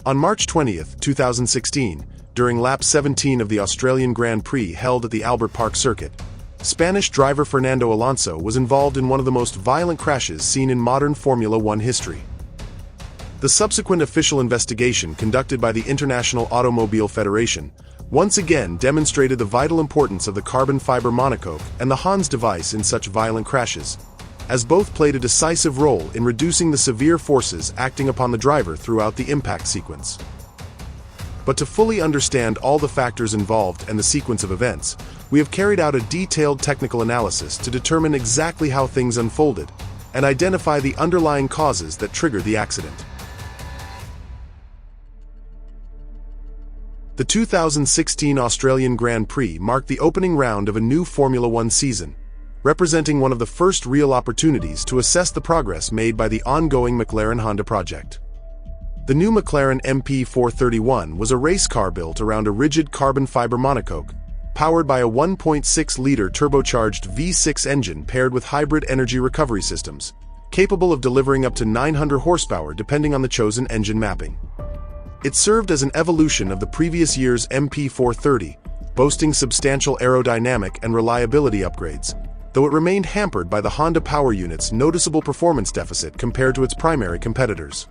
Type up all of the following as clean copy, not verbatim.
On March 20, 2016, during lap 17 of the Australian Grand Prix held at the Albert Park circuit, Spanish driver Fernando Alonso was involved in one of the most violent crashes seen in modern Formula One history. The subsequent official investigation conducted by the International Automobile Federation once again demonstrated the vital importance of the carbon fiber monocoque and the Haas device in such violent crashes, as both played a decisive role in reducing the severe forces acting upon the driver throughout the impact sequence. But to fully understand all the factors involved and the sequence of events, we have carried out a detailed technical analysis to determine exactly how things unfolded and identify the underlying causes that triggered the accident. The 2016 Australian Grand Prix marked the opening round of a new Formula One season, representing one of the first real opportunities to assess the progress made by the ongoing McLaren Honda project. The new McLaren MP4-31 was a race car built around a rigid carbon fiber monocoque, powered by a 1.6-liter turbocharged V6 engine paired with hybrid energy recovery systems, capable of delivering up to 900 horsepower depending on the chosen engine mapping. It served as an evolution of the previous year's MP4-30, boasting substantial aerodynamic and reliability upgrades, though it remained hampered by the Honda power unit's noticeable performance deficit compared to its primary competitors.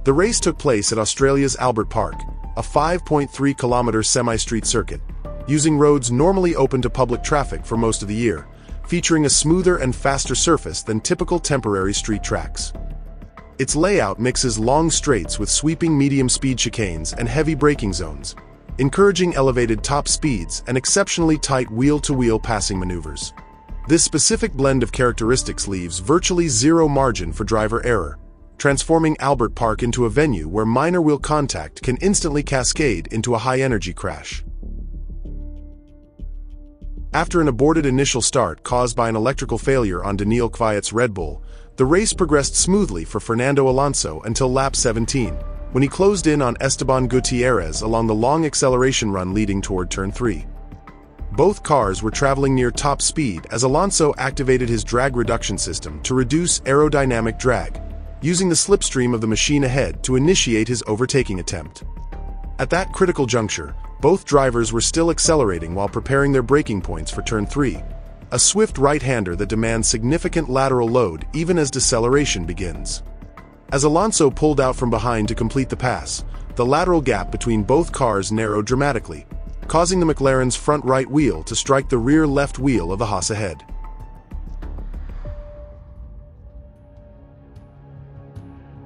The race took place at Australia's Albert Park, a 5.3-kilometer semi-street circuit, using roads normally open to public traffic for most of the year, featuring a smoother and faster surface than typical temporary street tracks. Its layout mixes long straights with sweeping medium-speed chicanes and heavy braking zones, encouraging elevated top speeds and exceptionally tight wheel-to-wheel passing maneuvers. This specific blend of characteristics leaves virtually zero margin for driver error, transforming Albert Park into a venue where minor wheel contact can instantly cascade into a high-energy crash. After an aborted initial start caused by an electrical failure on Daniil Kvyat's Red Bull, the race progressed smoothly for Fernando Alonso until lap 17, when he closed in on Esteban Gutiérrez along the long acceleration run leading toward turn 3. Both cars were traveling near top speed as Alonso activated his drag reduction system to reduce aerodynamic drag, using the slipstream of the machine ahead to initiate his overtaking attempt. At that critical juncture, both drivers were still accelerating while preparing their braking points for turn 3, a swift right-hander that demands significant lateral load even as deceleration begins. As Alonso pulled out from behind to complete the pass, the lateral gap between both cars narrowed dramatically, causing the McLaren's front right wheel to strike the rear left wheel of the Haas ahead.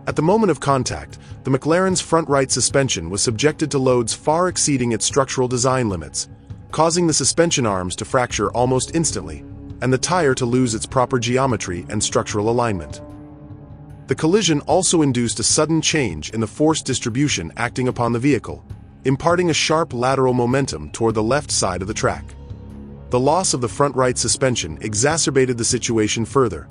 At the moment of contact, the McLaren's front right suspension was subjected to loads far exceeding its structural design limits, causing the suspension arms to fracture almost instantly, and the tire to lose its proper geometry and structural alignment. The collision also induced a sudden change in the force distribution acting upon the vehicle, imparting a sharp lateral momentum toward the left side of the track. The loss of the front right suspension exacerbated the situation further,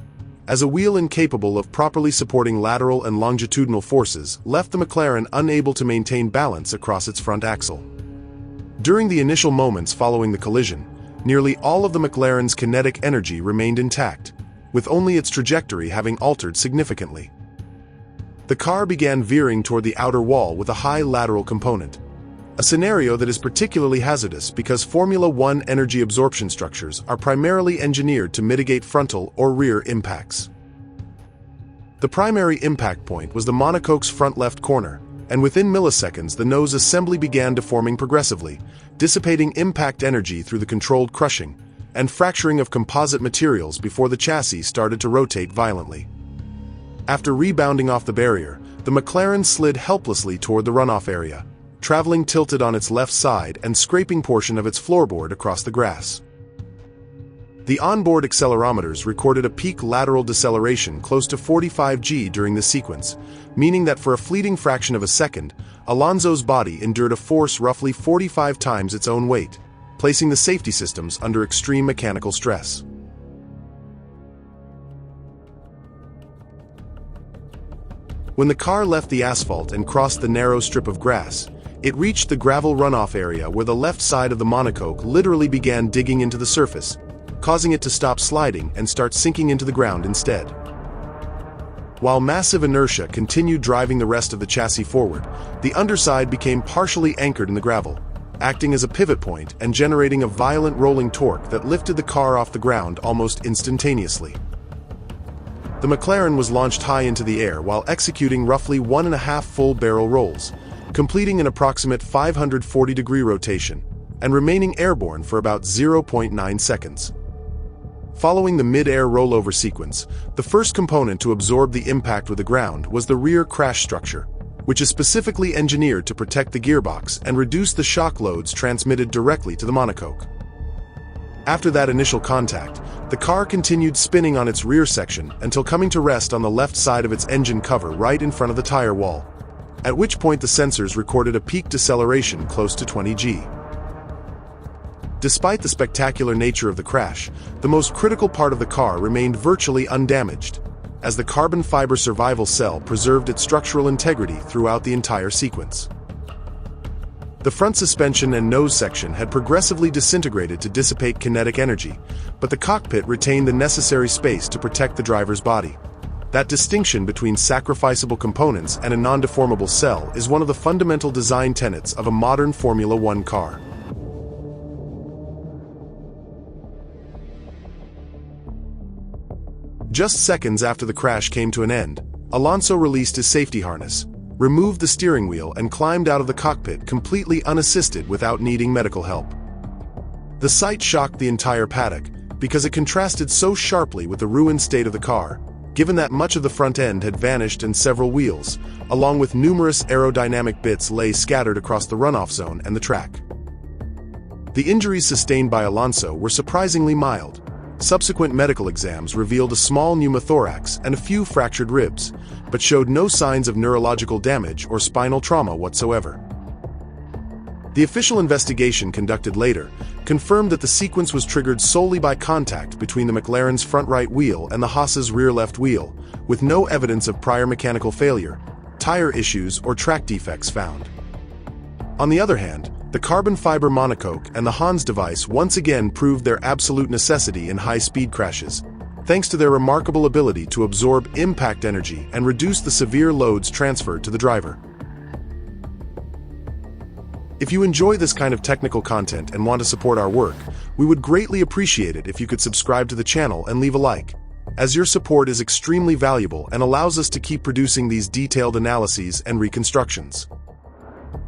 as a wheel incapable of properly supporting lateral and longitudinal forces left the McLaren unable to maintain balance across its front axle. During the initial moments following the collision, nearly all of the McLaren's kinetic energy remained intact, with only its trajectory having altered significantly. The car began veering toward the outer wall with a high lateral component, a scenario that is particularly hazardous because Formula One energy absorption structures are primarily engineered to mitigate frontal or rear impacts. The primary impact point was the monocoque's front left corner, and within milliseconds the nose assembly began deforming progressively, dissipating impact energy through the controlled crushing and fracturing of composite materials before the chassis started to rotate violently. After rebounding off the barrier, the McLaren slid helplessly toward the runoff area, traveling tilted on its left side and scraping portion of its floorboard across the grass. The onboard accelerometers recorded a peak lateral deceleration close to 45 G during this sequence, meaning that for a fleeting fraction of a second, Alonso's body endured a force roughly 45 times its own weight, placing the safety systems under extreme mechanical stress. When the car left the asphalt and crossed the narrow strip of grass, it reached the gravel runoff area where the left side of the monocoque literally began digging into the surface, causing it to stop sliding and start sinking into the ground instead. While massive inertia continued driving the rest of the chassis forward, the underside became partially anchored in the gravel, acting as a pivot point and generating a violent rolling torque that lifted the car off the ground almost instantaneously. The McLaren was launched high into the air while executing roughly 1.5 full barrel rolls, completing an approximate 540-degree rotation, and remaining airborne for about 0.9 seconds. Following the mid-air rollover sequence, the first component to absorb the impact with the ground was the rear crash structure, which is specifically engineered to protect the gearbox and reduce the shock loads transmitted directly to the monocoque. After that initial contact, the car continued spinning on its rear section until coming to rest on the left side of its engine cover right in front of the tire wall, at which point the sensors recorded a peak deceleration close to 20 G. Despite the spectacular nature of the crash, the most critical part of the car remained virtually undamaged, as the carbon fiber survival cell preserved its structural integrity throughout the entire sequence. The front suspension and nose section had progressively disintegrated to dissipate kinetic energy, but the cockpit retained the necessary space to protect the driver's body. That distinction between sacrificable components and a non-deformable cell is one of the fundamental design tenets of a modern Formula One car. Just seconds after the crash came to an end, Alonso released his safety harness, removed the steering wheel and climbed out of the cockpit completely unassisted without needing medical help. The sight shocked the entire paddock because it contrasted so sharply with the ruined state of the car, given that much of the front end had vanished and several wheels, along with numerous aerodynamic bits, lay scattered across the runoff zone and the track. The injuries sustained by Alonso were surprisingly mild. Subsequent medical exams revealed a small pneumothorax and a few fractured ribs, but showed no signs of neurological damage or spinal trauma whatsoever. The official investigation conducted later confirmed that the sequence was triggered solely by contact between the McLaren's front right wheel and the Haas's rear left wheel, with no evidence of prior mechanical failure, tire issues, or track defects found. On the other hand, the carbon fiber monocoque and the Haas device once again proved their absolute necessity in high-speed crashes, thanks to their remarkable ability to absorb impact energy and reduce the severe loads transferred to the driver. If you enjoy this kind of technical content and want to support our work, we would greatly appreciate it if you could subscribe to the channel and leave a like, as your support is extremely valuable and allows us to keep producing these detailed analyses and reconstructions.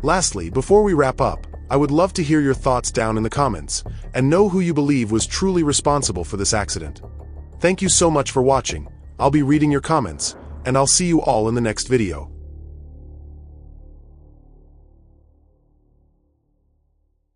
Lastly, before we wrap up, I would love to hear your thoughts down in the comments, and know who you believe was truly responsible for this accident. Thank you so much for watching. I'll be reading your comments, and I'll see you all in the next video.